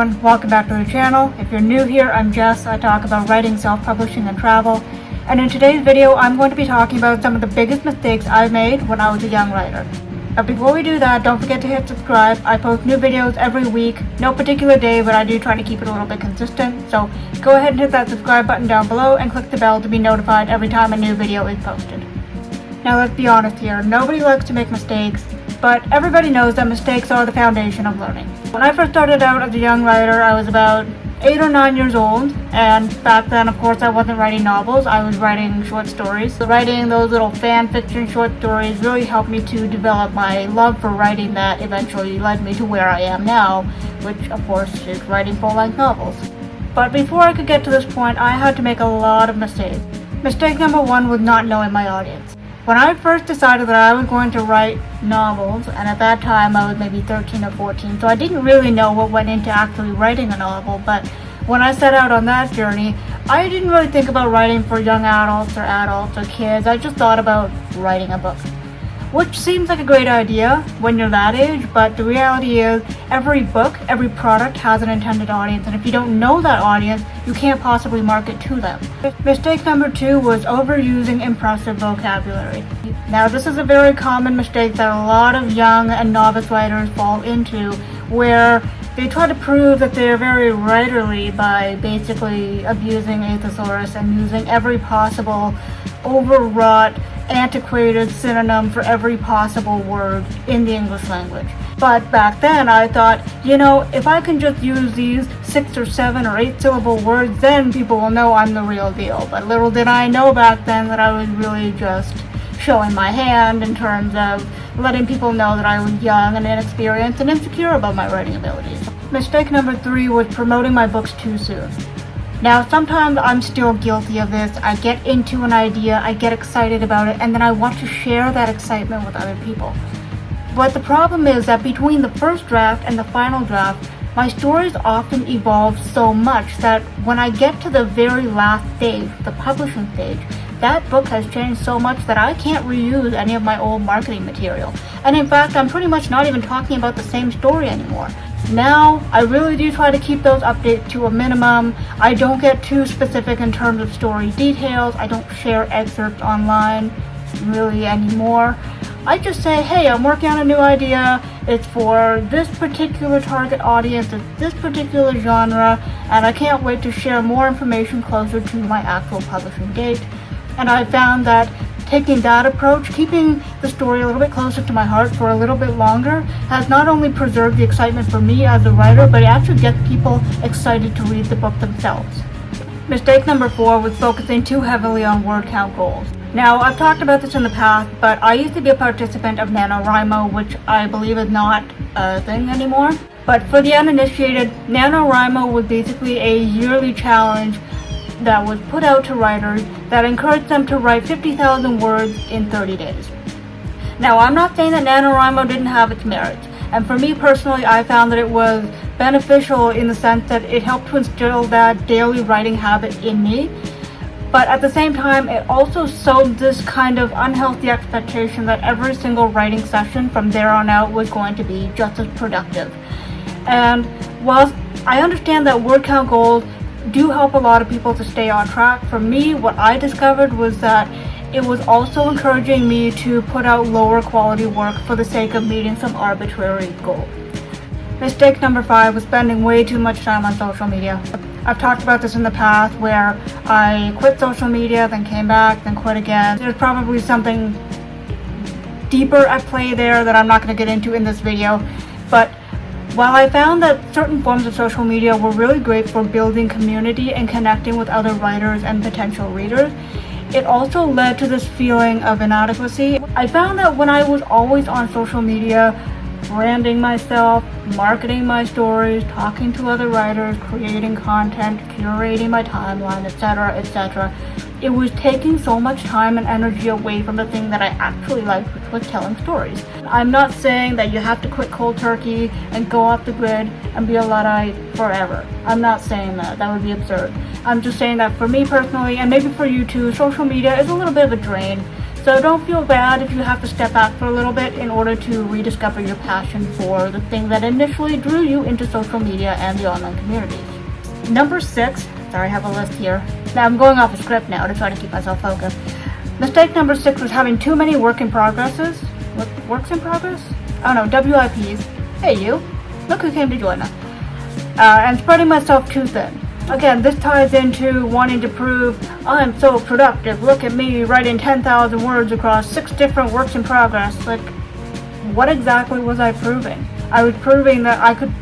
everyone, welcome back to the channel. If you're new here, I'm Jess. I talk about writing, self-publishing, and travel. And in today's video, I'm going to be talking about some of the biggest mistakes I made when I was a young writer. But before we do that, don't forget to hit subscribe. I post new videos every week, no particular day, but I do try to keep it a little bit consistent. So go ahead and hit that subscribe button down below and click the bell to be notified every time a new video is posted. Now let's be honest here, nobody likes to make mistakes, but everybody knows that mistakes are the foundation of learning. When I first started out as a young writer, I was about 8 or 9 years old, and back then, of course, I wasn't writing novels, I was writing short stories. So writing those little fan fiction short stories really helped me to develop my love for writing that eventually led me to where I am now, which, of course, is writing full-length novels. But before I could get to this point, I had to make a lot of mistakes. Mistake number one was not knowing my audience. When I first decided that I was going to write novels, and at that time I was maybe 13 or 14, so I didn't really know what went into actually writing a novel, but when I set out on that journey, I didn't really think about writing for young adults or kids. I just thought about writing a book. Which seems like a great idea when you're that age, but the reality is every book, every product has an intended audience, and if you don't know that audience, you can't possibly market to them. Mistake number two was overusing impressive vocabulary. Now, this is a very common mistake that a lot of young and novice writers fall into, where they try to prove that they're very writerly by basically abusing a thesaurus and using every possible overwrought, antiquated synonym for every possible word in the English language. But back then I thought, if I can just use these 6 or 7 or 8 syllable words, then people will know I'm the real deal. But little did I know back then that I was really just showing my hand in terms of letting people know that I was young and inexperienced and insecure about my writing abilities. Mistake number 3 was promoting my books too soon. Now, sometimes I'm still guilty of this. I get into an idea, I get excited about it, and then I want to share that excitement with other people. But the problem is that between the first draft and the final draft, my stories often evolve so much that when I get to the very last stage, the publishing stage, that book has changed so much that I can't reuse any of my old marketing material. And in fact, I'm pretty much not even talking about the same story anymore. Now, I really do try to keep those updates to a minimum. I don't get too specific in terms of story details. I don't share excerpts online really anymore. I just say, hey, I'm working on a new idea. It's for this particular target audience, it's this particular genre, and I can't wait to share more information closer to my actual publishing date. And I found that taking that approach, keeping the story a little bit closer to my heart for a little bit longer, has not only preserved the excitement for me as a writer, but it actually gets people excited to read the book themselves. Mistake number 4 was focusing too heavily on word count goals. Now, I've talked about this in the past, but I used to be a participant of NaNoWriMo, which I believe is not a thing anymore. But for the uninitiated, NaNoWriMo was basically a yearly challenge that was put out to writers that encouraged them to write 50,000 words in 30 days. Now, I'm not saying that NaNoWriMo didn't have its merits, and for me personally, I found that it was beneficial in the sense that it helped to instill that daily writing habit in me, but at the same time, it also sowed this kind of unhealthy expectation that every single writing session from there on out was going to be just as productive. And whilst I understand that word count goals do help a lot of people to stay on track, for me, what I discovered was that it was also encouraging me to put out lower quality work for the sake of meeting some arbitrary goal. Mistake number 5 was spending way too much time on social media. I've talked about this in the past where I quit social media, then came back, then quit again. There's probably something deeper at play there that I'm not going to get into in this video, but while I found that certain forms of social media were really great for building community and connecting with other writers and potential readers, it also led to this feeling of inadequacy. I found that when I was always on social media, branding myself, marketing my stories, talking to other writers, creating content, curating my timeline, etc., etc., it was taking so much time and energy away from the thing that I actually liked, which was telling stories. I'm not saying that you have to quit cold turkey and go off the grid and be a Luddite forever. I'm not saying that. That would be absurd. I'm just saying that for me personally, and maybe for you too, social media is a little bit of a drain. So don't feel bad if you have to step back for a little bit in order to rediscover your passion for the thing that initially drew you into social media and the online communities. Number 6, sorry, I have a list here. Now I'm going off the script now to try to keep myself focused. Mistake number 6 was having too many works in progress? I don't know, WIPs. Hey you, look who came to join us. And spreading myself too thin. Again, this ties into wanting to prove I'm so productive. Look at me writing 10,000 words across 6 different works in progress. Like, what exactly was I proving? I was proving that I could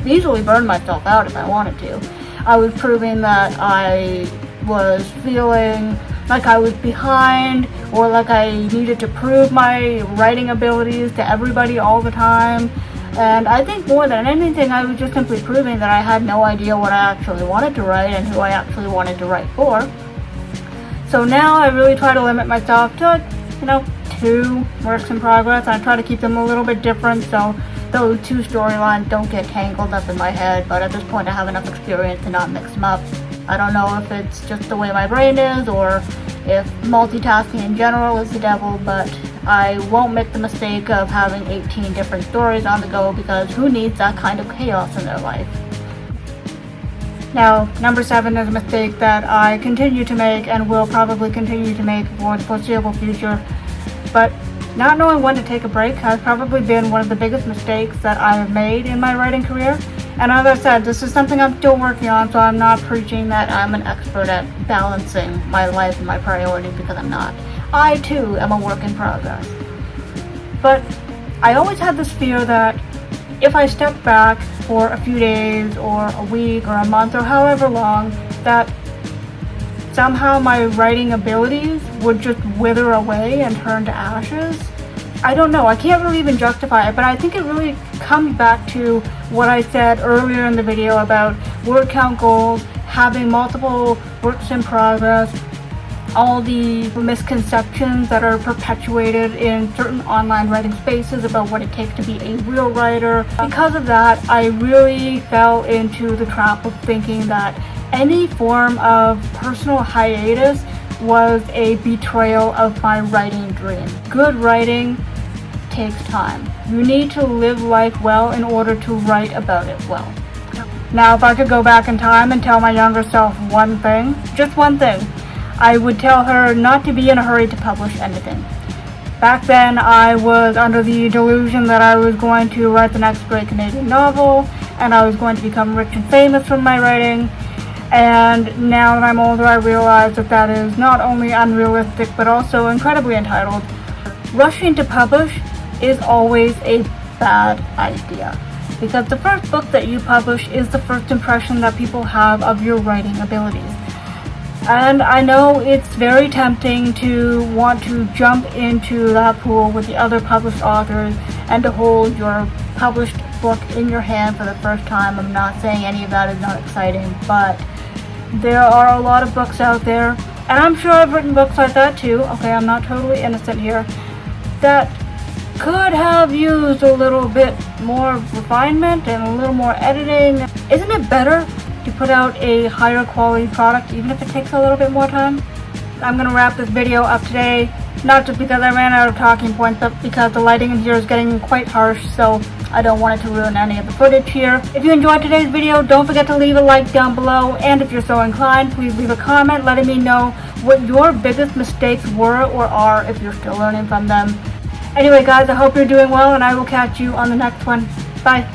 easily burn myself out if I wanted to. I was proving that I was feeling like I was behind, or like I needed to prove my writing abilities to everybody all the time. And I think more than anything, I was just simply proving that I had no idea what I actually wanted to write and who I actually wanted to write for. So now I really try to limit myself to, 2 works in progress. I try to keep them a little bit different so those 2 storylines don't get tangled up in my head. But at this point, I have enough experience to not mix them up. I don't know if it's just the way my brain is or if multitasking in general is the devil, but I won't make the mistake of having 18 different stories on the go, because who needs that kind of chaos in their life? Now, number 7 is a mistake that I continue to make and will probably continue to make for the foreseeable future. But not knowing when to take a break has probably been one of the biggest mistakes that I have made in my writing career. And as I said, this is something I'm still working on, so I'm not preaching that I'm an expert at balancing my life and my priorities, because I'm not. I too am a work in progress. But I always had this fear that if I stepped back for a few days or a week or a month or however long, that somehow my writing abilities would just wither away and turn to ashes. I don't know, I can't really even justify it, but I think it really comes back to what I said earlier in the video about word count goals, having multiple works in progress, all the misconceptions that are perpetuated in certain online writing spaces about what it takes to be a real writer. Because of that, I really fell into the trap of thinking that any form of personal hiatus was a betrayal of my writing dream. Good writing takes time. You need to live life well in order to write about it well. Now, if I could go back in time and tell my younger self one thing, just one thing, I would tell her not to be in a hurry to publish anything. Back then, I was under the delusion that I was going to write the next great Canadian novel, and I was going to become rich and famous from my writing. And now that I'm older, I realize that that is not only unrealistic, but also incredibly entitled. Rushing to publish is always a bad idea, because the first book that you publish is the first impression that people have of your writing abilities. And I know it's very tempting to want to jump into that pool with the other published authors and to hold your published book in your hand for the first time. I'm not saying any of that is not exciting, but there are a lot of books out there, and I'm sure I've written books like that too, okay, I'm not totally innocent here, that could have used a little bit more refinement and a little more editing. Isn't it better to put out a higher quality product even if it takes a little bit more time? I'm gonna wrap this video up today, not just because I ran out of talking points, but because the lighting in here is getting quite harsh, so I don't want it to ruin any of the footage here. If you enjoyed today's video, don't forget to leave a like down below, and if you're so inclined, please leave a comment letting me know what your biggest mistakes were or are if you're still learning from them. Anyway guys, I hope you're doing well, and I will catch you on the next one. Bye.